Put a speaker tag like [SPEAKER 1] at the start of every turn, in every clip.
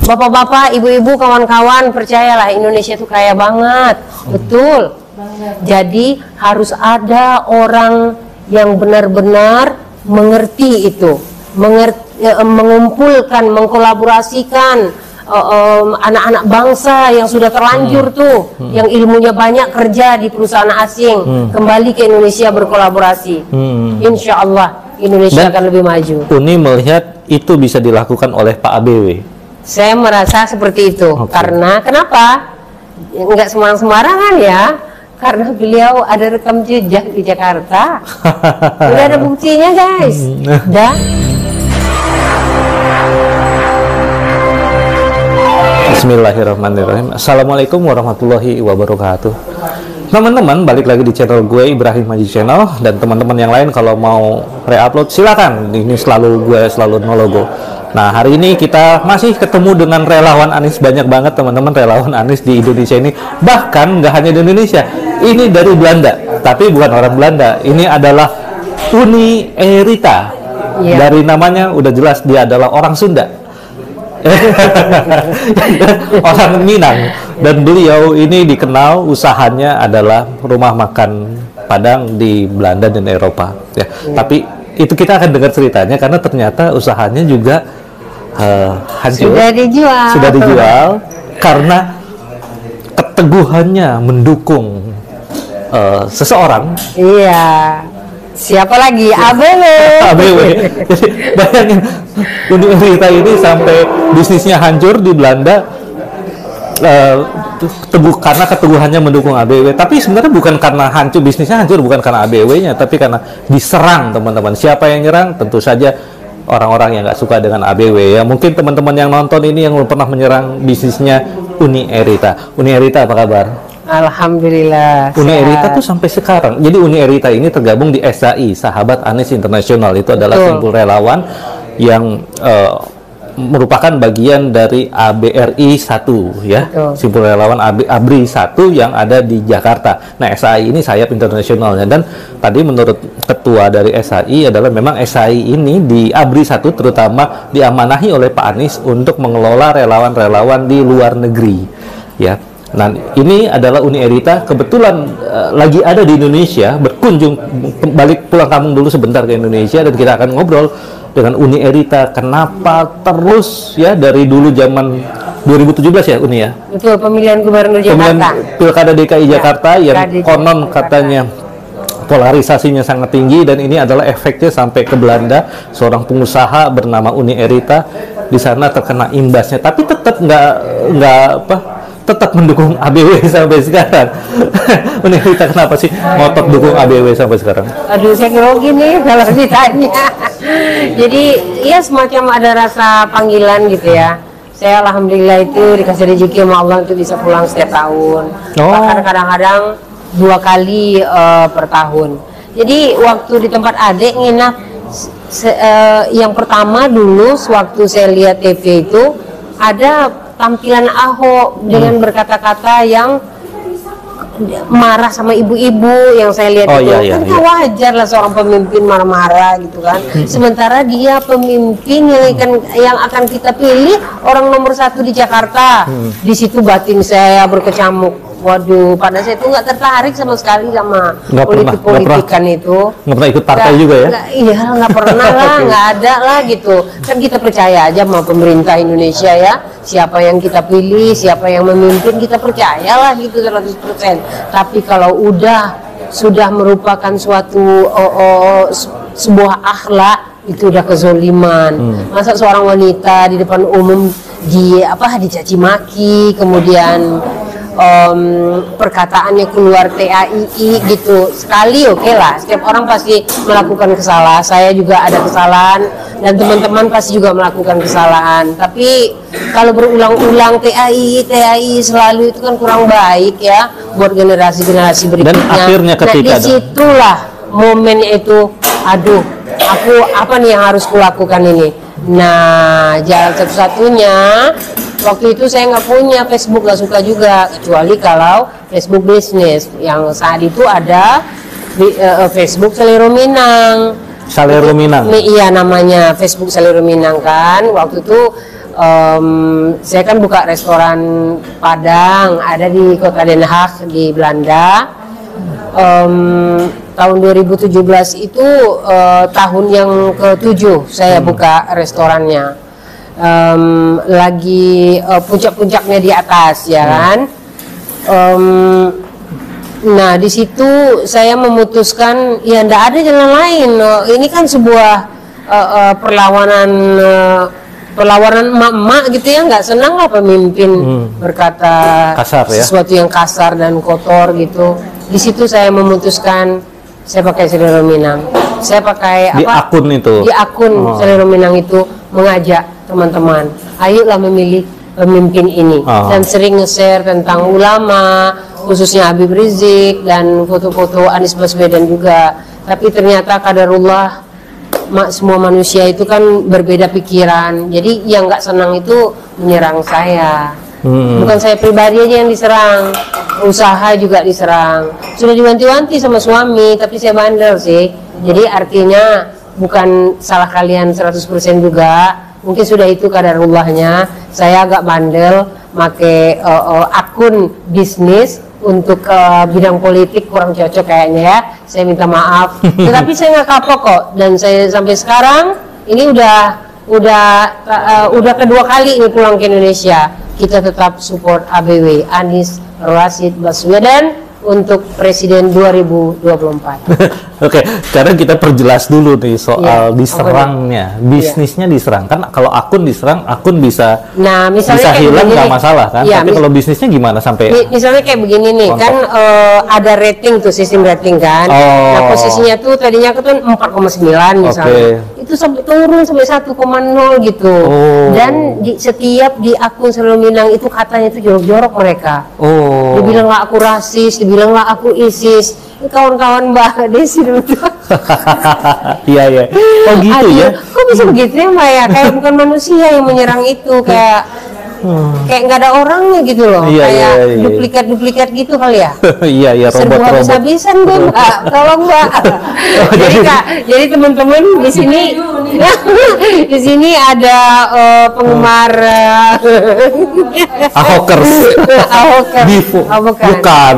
[SPEAKER 1] Bapak-bapak, ibu-ibu, kawan-kawan, percayalah Indonesia itu kaya banget. Betul. Jadi harus ada orang yang benar-benar mengerti itu, mengumpulkan, mengkolaborasikan anak-anak bangsa yang sudah terlanjur tuh, yang ilmunya banyak kerja di perusahaan asing, kembali ke Indonesia berkolaborasi. Insya Allah Indonesia akan lebih maju.
[SPEAKER 2] Uni melihat itu bisa dilakukan oleh Pak ABW.
[SPEAKER 1] Saya merasa seperti itu. Karena kenapa? Enggak sembarang-sembarangan ya. Karena beliau ada rekam jejak di Jakarta. Udah ada buktinya guys. Dah.
[SPEAKER 2] Bismillahirrahmanirrahim. Assalamualaikum warahmatullahi wabarakatuh. Teman-teman, balik lagi di channel gue, Ibrahim Haji Channel. Dan teman-teman yang lain kalau mau re-upload silakan. Ini gue selalu no logo. Nah, hari ini kita masih ketemu dengan relawan Anies. Banyak banget teman-teman relawan Anies di Indonesia ini. Bahkan nggak hanya di Indonesia, ini dari Belanda. Tapi bukan orang Belanda, ini adalah Uni Erita. Dari namanya udah jelas dia adalah orang Sunda. Orang Minang. Dan beliau ini dikenal usahanya adalah rumah makan Padang di Belanda dan Eropa ya. Tapi itu kita akan dengar ceritanya karena ternyata usahanya juga hancur. Sudah dijual karena keteguhannya mendukung seseorang.
[SPEAKER 1] Iya. Siapa lagi? ABW.
[SPEAKER 2] ABW. Jadi bayangin Uni Erita ini sampai bisnisnya hancur di Belanda karena keteguhannya mendukung ABW. Tapi sebenarnya bukan karena bisnisnya hancur, bukan karena ABW-nya, tapi karena diserang teman-teman. Siapa yang nyerang? Tentu saja orang-orang yang nggak suka dengan ABW ya. Mungkin teman-teman yang nonton ini yang belum pernah menyerang bisnisnya Uni Erita. Uni Erita apa kabar?
[SPEAKER 1] Alhamdulillah.
[SPEAKER 2] Uni Erita tuh sampai sekarang. Jadi Uni Erita ini tergabung di SAI, Sahabat Anies Internasional. Itu adalah simpul relawan yang merupakan bagian dari ABRI 1 ya. Simpul relawan ABRI 1 yang ada di Jakarta. Nah, SAI ini sayap internasionalnya, dan tadi menurut ketua dari SAI adalah memang SAI ini di ABRI 1 terutama diamanahi oleh Pak Anies untuk mengelola relawan-relawan di luar negeri ya. Nah, ini adalah Uni Erita kebetulan lagi ada di Indonesia, berkunjung, balik pulang kampung dulu sebentar ke Indonesia, dan kita akan ngobrol dengan Uni Erita kenapa terus ya dari dulu zaman 2017 ya Uni ya.
[SPEAKER 1] Betul, pemilihan gubernur Jakarta.
[SPEAKER 2] Pilkada DKI Jakarta yang konon katanya polarisasinya sangat tinggi, dan ini adalah efeknya sampai ke Belanda. Seorang pengusaha bernama Uni Erita di sana terkena imbasnya, tapi tetap tetap mendukung ABW sampai sekarang. Uni Erita kenapa sih ngotot dukung ABW sampai sekarang?
[SPEAKER 1] Aduh, saya grogi nih kalau ditanya. Jadi ya semacam ada rasa panggilan gitu ya. Saya alhamdulillah itu dikasih rezeki sama Allah untuk bisa pulang setiap tahun. Bahkan kadang-kadang 2 kali per tahun. Jadi waktu di tempat adik nginap, yang pertama dulu waktu saya lihat TV itu ada tampilan Ahok dengan berkata-kata yang marah sama ibu-ibu yang saya lihat itu. Wajar lah seorang pemimpin marah-marah gitu kan. Sementara dia pemimpin yang akan kita pilih orang nomor 1 di Jakarta. Di situ batin saya berkecamuk. Waduh, pada saya itu nggak tertarik sama sekali sama politik-politikan itu.
[SPEAKER 2] Nggak pernah ikut partai juga ya?
[SPEAKER 1] Iya, nggak pernah lah, nggak ada lah gitu. Kan kita percaya aja sama pemerintah Indonesia ya. Siapa yang kita pilih, siapa yang memimpin, kita percayalah gitu 100%. Tapi kalau sudah merupakan suatu sebuah akhlak, itu udah kezoliman. Masa seorang wanita di depan umum dicaci maki, kemudian perkataannya keluar TAII gitu sekali, oke lah, setiap orang pasti melakukan kesalahan, saya juga ada kesalahan dan teman-teman pasti juga melakukan kesalahan, tapi kalau berulang-ulang TAII selalu itu kan kurang baik ya buat generasi-generasi berikutnya.
[SPEAKER 2] Dan akhirnya ketika
[SPEAKER 1] disitulah momennya itu, aduh, aku apa nih yang harus kulakukan ini. Nah, jalan satu-satunya waktu itu saya nggak punya Facebook, nggak suka juga, kecuali kalau Facebook bisnis yang saat itu ada Facebook Selero Minang.
[SPEAKER 2] Selero Minang?
[SPEAKER 1] Iya, namanya Facebook Selero Minang kan. Waktu itu Saya kan buka restoran Padang, ada di kota Den Haag di Belanda. Tahun 2017 itu tahun yang ke-7 saya buka restorannya. Lagi puncak-puncaknya di atas, ya kan. Nah, di situ saya memutuskan ya ndak ada jalan lain. Ini kan sebuah perlawanan emak-emak gitu ya, nggak senang lah pemimpin berkata
[SPEAKER 2] kasar, ya?
[SPEAKER 1] Sesuatu yang kasar dan kotor gitu. Di situ saya memutuskan saya pakai Selero Minang. Saya pakai
[SPEAKER 2] di akun itu.
[SPEAKER 1] Di akun Selero Minang itu mengajak teman-teman, ayolah memilih pemimpin ini, dan sering nge-share tentang ulama, khususnya Habib Rizik dan foto-foto Anies Baswedan juga. Tapi ternyata qadarullah, semua manusia itu kan berbeda pikiran. Jadi yang nggak senang itu menyerang saya. Bukan saya pribadi aja yang diserang, usaha juga diserang. Sudah diwanti-wanti sama suami, tapi saya bandel sih. Jadi artinya bukan salah kalian 100% juga. Mungkin sudah itu qadarullahnya. Saya agak bandel, pakai akun bisnis untuk bidang politik kurang cocok kayaknya ya. Saya minta maaf. Tetapi saya nggak kapok kok, dan saya sampai sekarang ini udah kedua kali ini pulang ke Indonesia. Kita tetap support ABW, Anies Rashid Baswedan, untuk Presiden 2024.
[SPEAKER 2] Oke, sekarang kita perjelas dulu nih soal diserangnya, bisnisnya diserang. Kan kalau akun diserang, akun bisa bisa hilang nggak masalah kan? Tapi kalau bisnisnya gimana sampai?
[SPEAKER 1] Misalnya kayak begini nih, kan ada rating tuh, sistem rating kan. Nah, posisinya tuh tadinya aku tuh 4,9 misalnya. Itu sampai turun sampai 1,0 gitu. Dan setiap di akun Selero Minang itu katanya itu jorok-jorok mereka. Dibilang lah aku rasis, dibilang lah aku ISIS. Kawan-kawan Mbak Desi dulu.
[SPEAKER 2] Iya. Oh gitu. Aduh, ya.
[SPEAKER 1] Kok bisa begitu ya Mbak ya? Kayak bukan manusia yang menyerang itu, kayak nggak ada orangnya gitu loh. Kayak duplikat gitu kali ya.
[SPEAKER 2] Iya,
[SPEAKER 1] robot. Habis-habisan deh Mbak, tolong Mbak. Jadi teman-teman di sini di sini ada penggemar
[SPEAKER 2] Ahokers.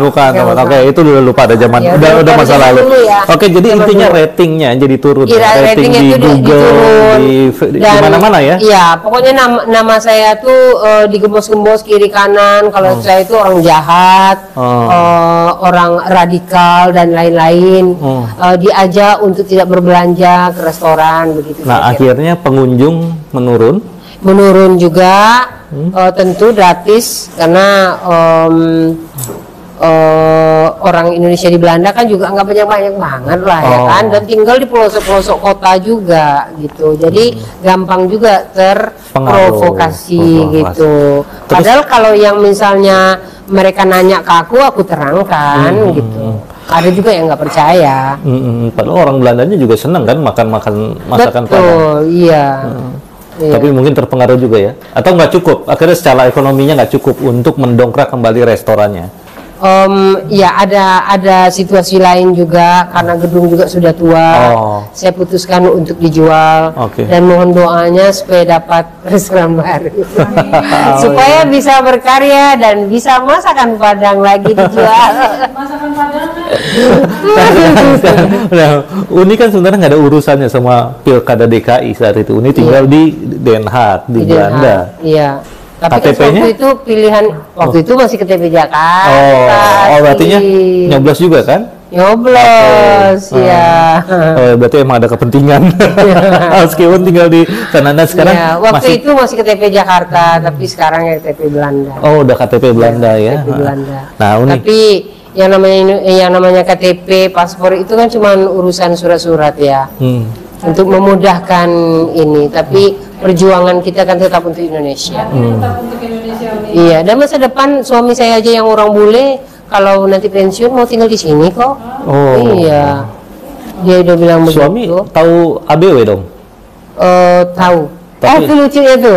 [SPEAKER 2] Bukan. Oke, itu udah lupa, ada zaman udah masa lalu. Oke, jadi intinya ratingnya jadi turun. Rating di Google, di mana-mana ya. Iya,
[SPEAKER 1] pokoknya nama saya tuh digembos-gembos kiri kanan kalau saya itu orang jahat, orang radikal dan lain-lain. Diajak untuk tidak berbelanja ke restoran begitu.
[SPEAKER 2] Nah, akhirnya pengunjung menurun juga, tentu gratis karena orang Indonesia di Belanda kan juga nggak banyak banget lah ya kan, dan tinggal di pelosok-pelosok kota juga gitu, jadi gampang juga terprovokasi gitu. Padahal kalau yang misalnya mereka nanya ke aku terangkan gitu. Ada juga yang nggak percaya. Padahal orang Belandanya juga seneng kan makan masakan Padang.
[SPEAKER 1] Betul, iya.
[SPEAKER 2] Tapi mungkin terpengaruh juga ya, atau nggak cukup, akhirnya secara ekonominya nggak cukup untuk mendongkrak kembali restorannya.
[SPEAKER 1] Ya ada situasi lain juga, karena gedung juga sudah tua. Saya putuskan untuk dijual, dan mohon doanya supaya dapat restoran baru. Supaya bisa berkarya dan bisa masakan Padang lagi dijual. Masakan Padang.
[SPEAKER 2] Nah, Uni kan sebenarnya nggak ada urusannya sama Pilkada DKI saat itu. Uni tinggal di Den Haag, di Belanda.
[SPEAKER 1] Iya. Tapi KTP-nya? Waktu itu pilihan, waktu itu masih KTP Jakarta.
[SPEAKER 2] Berarti nyoblos juga kan?
[SPEAKER 1] Nyoblos, ya.
[SPEAKER 2] Berarti emang ada kepentingan. Meskipun tinggal di Kanada sekarang.
[SPEAKER 1] Waktu itu masih KTP Jakarta, tapi sekarang ya KTP Belanda.
[SPEAKER 2] Udah KTP Belanda ya.
[SPEAKER 1] KTP Belanda.
[SPEAKER 2] Nah,
[SPEAKER 1] tapi yang namanya KTP, paspor itu kan cuma urusan surat-surat ya. Untuk memudahkan ini, tapi perjuangan kita kan tetap untuk Indonesia. Iya, dan masa depan suami saya aja yang orang bule, kalau nanti pensiun mau tinggal di sini kok. Iya, dia udah bilang begitu.
[SPEAKER 2] Suami tahu ABW dong?
[SPEAKER 1] Tahu. Itu lucu itu.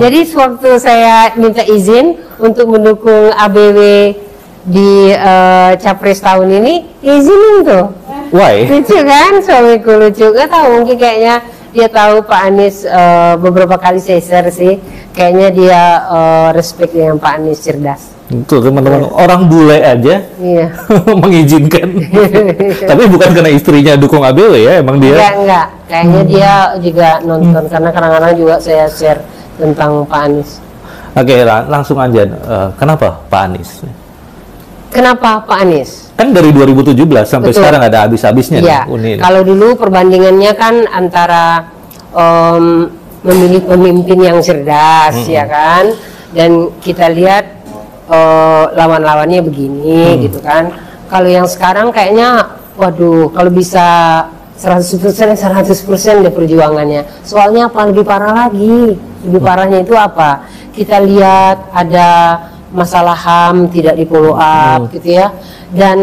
[SPEAKER 1] Jadi sewaktu saya minta izin untuk mendukung ABW di Capres tahun ini, izinin tuh.
[SPEAKER 2] Why?
[SPEAKER 1] Lucu kan, suamiku lucu. Gak tahu, mungkin kayaknya dia tahu Pak Anies beberapa kali saya share sih. kayaknya dia respect dengan Pak Anies, cerdas.
[SPEAKER 2] Itu teman-teman, orang bule aja
[SPEAKER 1] Iya.
[SPEAKER 2] mengizinkan. Tapi bukan karena istrinya dukung ABW ya, emang dia.
[SPEAKER 1] Enggak. Kayaknya dia juga nonton karena kadang-kadang juga saya share tentang Pak Anies.
[SPEAKER 2] Oke, langsung aja. Kenapa Pak Anies?
[SPEAKER 1] Kenapa Pak Anies?
[SPEAKER 2] Kan dari 2017 sampai
[SPEAKER 1] Betul.
[SPEAKER 2] sekarang ada habis-habisnya
[SPEAKER 1] Iya.
[SPEAKER 2] nih, Uni ini.
[SPEAKER 1] Kalau dulu perbandingannya kan antara memilih pemimpin yang cerdas, ya kan, dan kita lihat lawan-lawannya begini gitu kan. Kalau yang sekarang kayaknya waduh, kalau bisa 100% deh perjuangannya. Soalnya apa, lebih parah lagi. Lebih parahnya itu apa? Kita lihat ada masalah HAM tidak di follow up gitu ya. Dan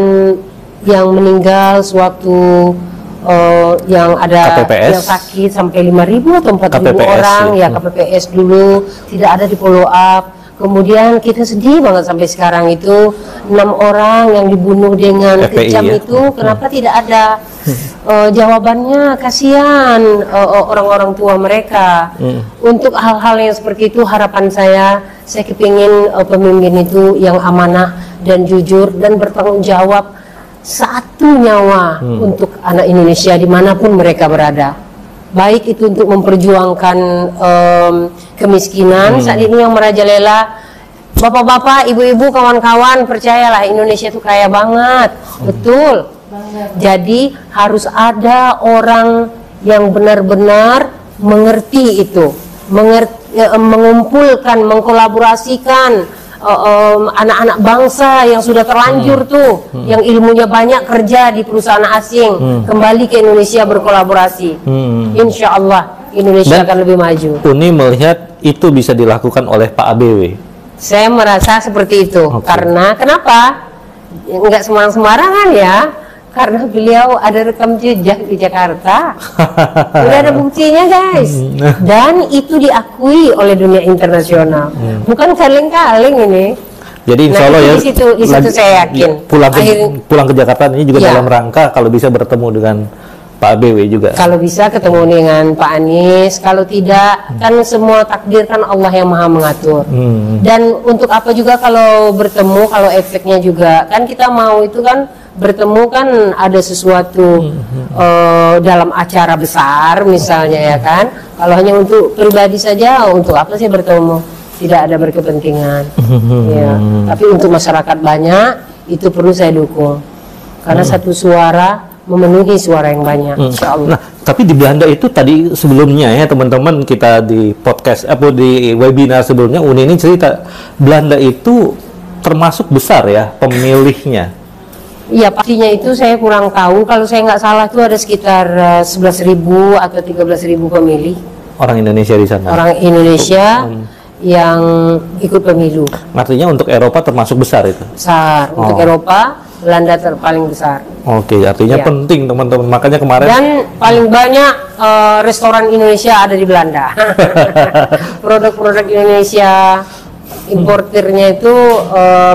[SPEAKER 1] yang meninggal sewaktu yang ada
[SPEAKER 2] KPPS.
[SPEAKER 1] yang sakit sampai 5.000 atau 4.000
[SPEAKER 2] KPPS,
[SPEAKER 1] orang ya,
[SPEAKER 2] ya.
[SPEAKER 1] KPPS dulu tidak ada di follow up. Kemudian kita sedih banget sampai sekarang itu 6 orang yang dibunuh dengan
[SPEAKER 2] FPI,
[SPEAKER 1] kejam
[SPEAKER 2] ya?
[SPEAKER 1] itu, kenapa tidak ada jawabannya? Kasihan orang-orang tua mereka. Untuk hal-hal yang seperti itu harapan saya kepingin pemimpin itu yang amanah dan jujur dan bertanggung jawab satu nyawa untuk anak Indonesia dimanapun mereka berada. Baik itu untuk memperjuangkan kemiskinan saat ini yang merajalela. Bapak-bapak, ibu-ibu, kawan-kawan, percayalah Indonesia itu kaya banget, betul. Jadi harus ada orang yang benar-benar mengerti itu, mengumpulkan, mengkolaborasikan anak-anak bangsa yang sudah terlanjur tuh, yang ilmunya banyak kerja di perusahaan asing, kembali ke Indonesia berkolaborasi. Insya Allah Indonesia akan lebih maju.
[SPEAKER 2] Uni melihat itu bisa dilakukan oleh Pak ABW.
[SPEAKER 1] Saya merasa seperti itu. Karena kenapa? Enggak sembarang-sembarangan ya. Karena beliau ada rekam jejak di Jakarta. Udah ada buktinya guys. Dan itu diakui oleh dunia internasional. Bukan kaleng-kaleng ini.
[SPEAKER 2] Jadi insya Allah ya,
[SPEAKER 1] di situ saya yakin.
[SPEAKER 2] Pulang ke Jakarta ini juga dalam rangka kalau bisa bertemu dengan Pak ABW juga.
[SPEAKER 1] Kalau bisa ketemu dengan Pak Anies, kalau tidak kan semua takdir kan Allah yang Maha mengatur. Dan untuk apa juga kalau bertemu, kalau efeknya juga kan kita mau itu kan bertemu kan ada sesuatu dalam acara besar misalnya ya kan. Kalau hanya untuk pribadi saja, untuk apa sih bertemu? Tidak ada berkepentingan. Ya. Tapi untuk masyarakat banyak itu perlu saya dukung. Karena satu suara memenuhi suara yang banyak, insya Allah.
[SPEAKER 2] Nah, tapi di Belanda itu tadi sebelumnya ya teman-teman, kita di podcast di webinar sebelumnya Uni ini cerita Belanda itu termasuk besar ya pemilihnya.
[SPEAKER 1] Iya, pastinya itu saya kurang tahu. Kalau saya nggak salah itu ada sekitar 11.000 atau 13.000 pemilih.
[SPEAKER 2] Orang Indonesia di sana.
[SPEAKER 1] Orang Indonesia yang ikut pemilu.
[SPEAKER 2] Artinya untuk Eropa termasuk besar itu.
[SPEAKER 1] Besar. Untuk Eropa, Belanda paling besar.
[SPEAKER 2] Oke, artinya penting teman-teman. Makanya kemarin.
[SPEAKER 1] Dan paling banyak restoran Indonesia ada di Belanda. Produk-produk Indonesia, importirnya itu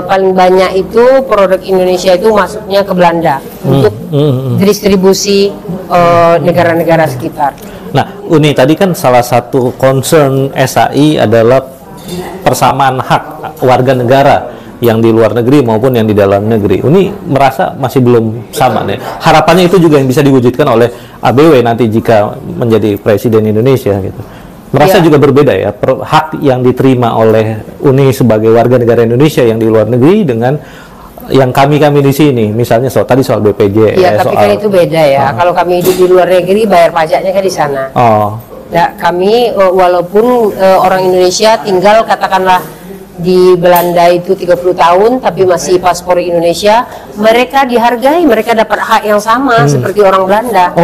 [SPEAKER 1] paling banyak itu produk Indonesia itu masuknya ke Belanda untuk distribusi negara-negara sekitar.
[SPEAKER 2] Nah, Uni tadi kan salah satu concern SAI adalah persamaan hak warga negara yang di luar negeri maupun yang di dalam negeri. Uni merasa masih belum sama nih. Harapannya itu juga yang bisa diwujudkan oleh ABW nanti jika menjadi presiden Indonesia gitu. Merasa juga berbeda ya hak yang diterima oleh Uni sebagai warga negara Indonesia yang di luar negeri dengan yang kami di sini, misalnya tadi soal BPJS.
[SPEAKER 1] Iya, tapi kan itu beda ya. Kalau kami hidup di luar negeri, bayar pajaknya kan di sana. Nah, kami walaupun orang Indonesia tinggal katakanlah di Belanda itu 30 tahun tapi masih paspor Indonesia, mereka dihargai, mereka dapat hak yang sama seperti orang Belanda.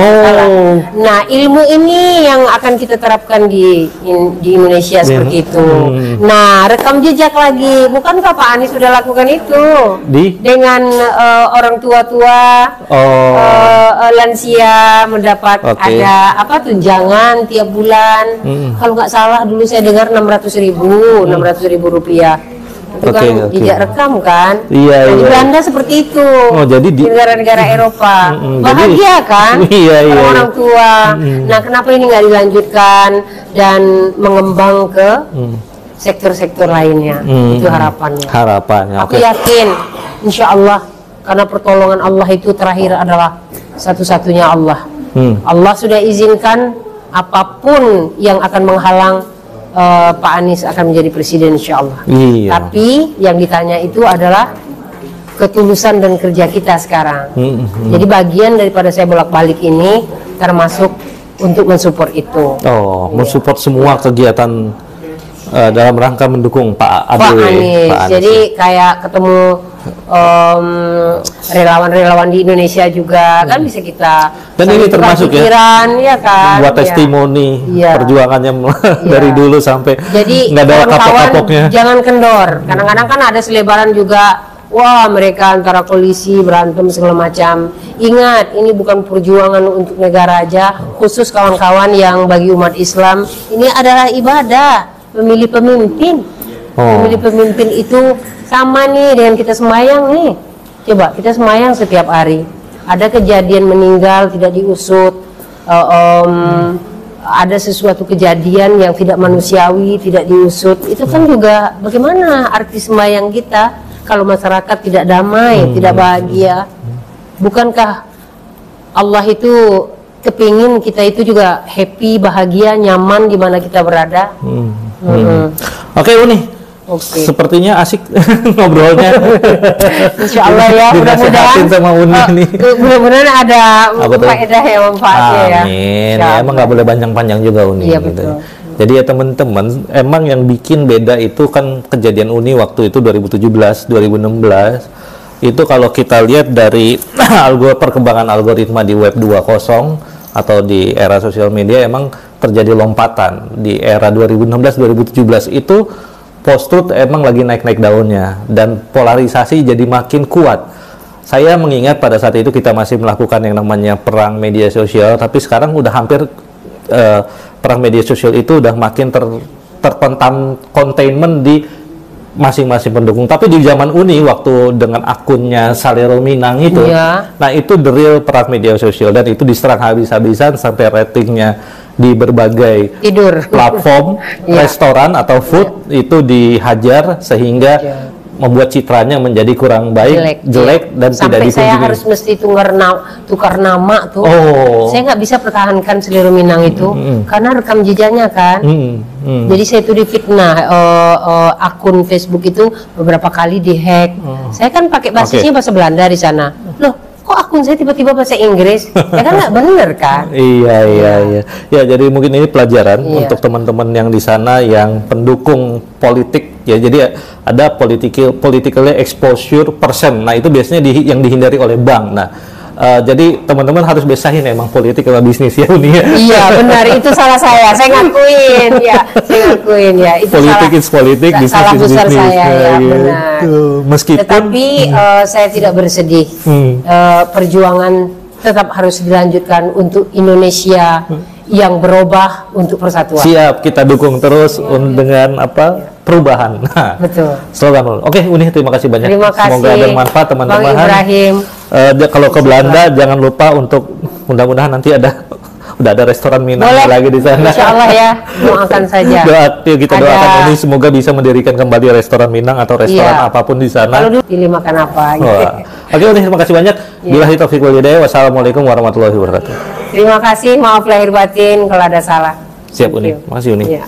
[SPEAKER 1] Nah, ilmu ini yang akan kita terapkan di Indonesia seperti itu. Nah, rekam jejak lagi, bukankah Pak Anies sudah lakukan itu dengan orang tua-tua, lansia mendapat ada tunjangan tiap bulan. Kalau nggak salah dulu saya dengar 600.000 rupiah. Itu kan jejak rekam kan. Di Belanda seperti itu.
[SPEAKER 2] Jadi di
[SPEAKER 1] negara-negara Eropa bahagia kan orang tua. Nah, kenapa ini nggak dilanjutkan dan mengembang ke sektor-sektor lainnya. Itu harapannya.
[SPEAKER 2] Harapannya.
[SPEAKER 1] Aku yakin, insya Allah, karena pertolongan Allah itu terakhir adalah satu-satunya Allah. Allah sudah izinkan apapun yang akan menghalang Pak Anies akan menjadi presiden, insya Allah.
[SPEAKER 2] Iya.
[SPEAKER 1] Tapi yang ditanya itu adalah ketulusan dan kerja kita sekarang. Jadi bagian daripada saya bolak-balik ini termasuk untuk mensupport itu.
[SPEAKER 2] Oh, mensupport semua kegiatan dalam rangka mendukung Pak
[SPEAKER 1] Anies. Jadi kayak ketemu relawan-relawan di Indonesia juga kan bisa kita.
[SPEAKER 2] Dan ini termasuk
[SPEAKER 1] pikiran, ya kan?
[SPEAKER 2] Buat testimoni perjuangannya dari dulu sampai
[SPEAKER 1] jadi
[SPEAKER 2] nggak ada kapok-kapoknya.
[SPEAKER 1] Jangan kendor. Kadang-kadang kan ada selebaran juga. Wah, mereka antara polisi berantem segala macam. Ingat, ini bukan perjuangan untuk negara aja, khusus kawan-kawan yang bagi umat Islam ini adalah ibadah, memilih pemimpin. Memilih pemimpin itu sama nih dengan kita sembahyang nih. Coba kita sembahyang setiap hari. Ada kejadian meninggal tidak diusut, ada sesuatu kejadian yang tidak manusiawi tidak diusut. Itu kan juga bagaimana arti sembahyang kita? Kalau masyarakat tidak damai, tidak bahagia, bukankah Allah itu kepingin kita itu juga happy, bahagia, nyaman di mana kita berada?
[SPEAKER 2] Oke, Uni. Sepertinya asik ngobrolnya.
[SPEAKER 1] Insya Allah ya, mudah-mudahan
[SPEAKER 2] sama Uni nih.
[SPEAKER 1] Mudah-mudahan ada faedah yang manfaatnya ya.
[SPEAKER 2] Amin. Ya, emang nggak boleh panjang-panjang juga Uni.
[SPEAKER 1] Iya,
[SPEAKER 2] gitu.
[SPEAKER 1] betul.
[SPEAKER 2] Jadi ya teman-teman, emang yang bikin beda itu kan kejadian Uni waktu itu 2017, 2016. Itu kalau kita lihat dari perkembangan algoritma di web 2.0 atau di era sosial media, emang terjadi lompatan. Di era 2016-2017 itu post-truth emang lagi naik-naik daunnya dan polarisasi jadi makin kuat. Saya mengingat pada saat itu kita masih melakukan yang namanya perang media sosial, tapi sekarang udah hampir perang media sosial itu udah makin terpentam containment di masing-masing pendukung. Tapi di zaman Uni waktu dengan akunnya Salero Minang itu, nah itu the real perang media sosial dan itu diserang habis-habisan sampai ratingnya di berbagai platform restoran atau food itu dihajar sehingga membuat citranya menjadi kurang baik, jelek dan
[SPEAKER 1] sampai
[SPEAKER 2] tidak dikunjungi.
[SPEAKER 1] Saya harus mesti tukar nama tuh. Saya nggak bisa pertahankan Salero Minang itu karena rekam jejaknya kan. Jadi saya itu difitnah, akun Facebook itu beberapa kali dihack. Saya kan pakai bahasanya bahasa Belanda di sana. Loh, kok akun saya tiba-tiba bahasa Inggris? Ya kan nggak bener kan?
[SPEAKER 2] Iya. Ya, jadi mungkin ini pelajaran untuk teman-teman yang di sana yang pendukung politik. Ya, jadi ada politically exposure percent. Nah, itu biasanya yang dihindari oleh bank. Nah, jadi teman-teman harus besahin emang politik sama bisnis ya, Uni.
[SPEAKER 1] Iya, benar, itu salah saya. Saya ngakuin ya. Itu
[SPEAKER 2] politik is politik, bisnis
[SPEAKER 1] salah
[SPEAKER 2] is
[SPEAKER 1] besar
[SPEAKER 2] bisnis.
[SPEAKER 1] saya ya, benar.
[SPEAKER 2] Meskipun
[SPEAKER 1] tetapi saya tidak bersedih. Perjuangan tetap harus dilanjutkan untuk Indonesia yang berubah untuk persatuan.
[SPEAKER 2] Siap, kita dukung terus dengan perubahan. Nah,
[SPEAKER 1] betul.
[SPEAKER 2] Slogan. Oke, Uni, terima kasih banyak.
[SPEAKER 1] Terima kasih.
[SPEAKER 2] Semoga bermanfaat teman-teman.
[SPEAKER 1] Bang Ibrahim.
[SPEAKER 2] Kalau ke Belanda jangan lupa untuk mudah-mudahan nanti udah ada restoran Minang lagi di sana.
[SPEAKER 1] Insya Allah ya, doakan saja.
[SPEAKER 2] Kita doakan Uni semoga bisa mendirikan kembali restoran Minang atau restoran apapun di sana.
[SPEAKER 1] Kalau dulu pilih makan apa?
[SPEAKER 2] Oke, Uni, terima kasih banyak. Billahi taufiq wal hidayah. Wassalamualaikum warahmatullahi wabarakatuh.
[SPEAKER 1] Terima kasih, maaf lahir batin kalau ada salah.
[SPEAKER 2] Siap Uni, makasih Uni.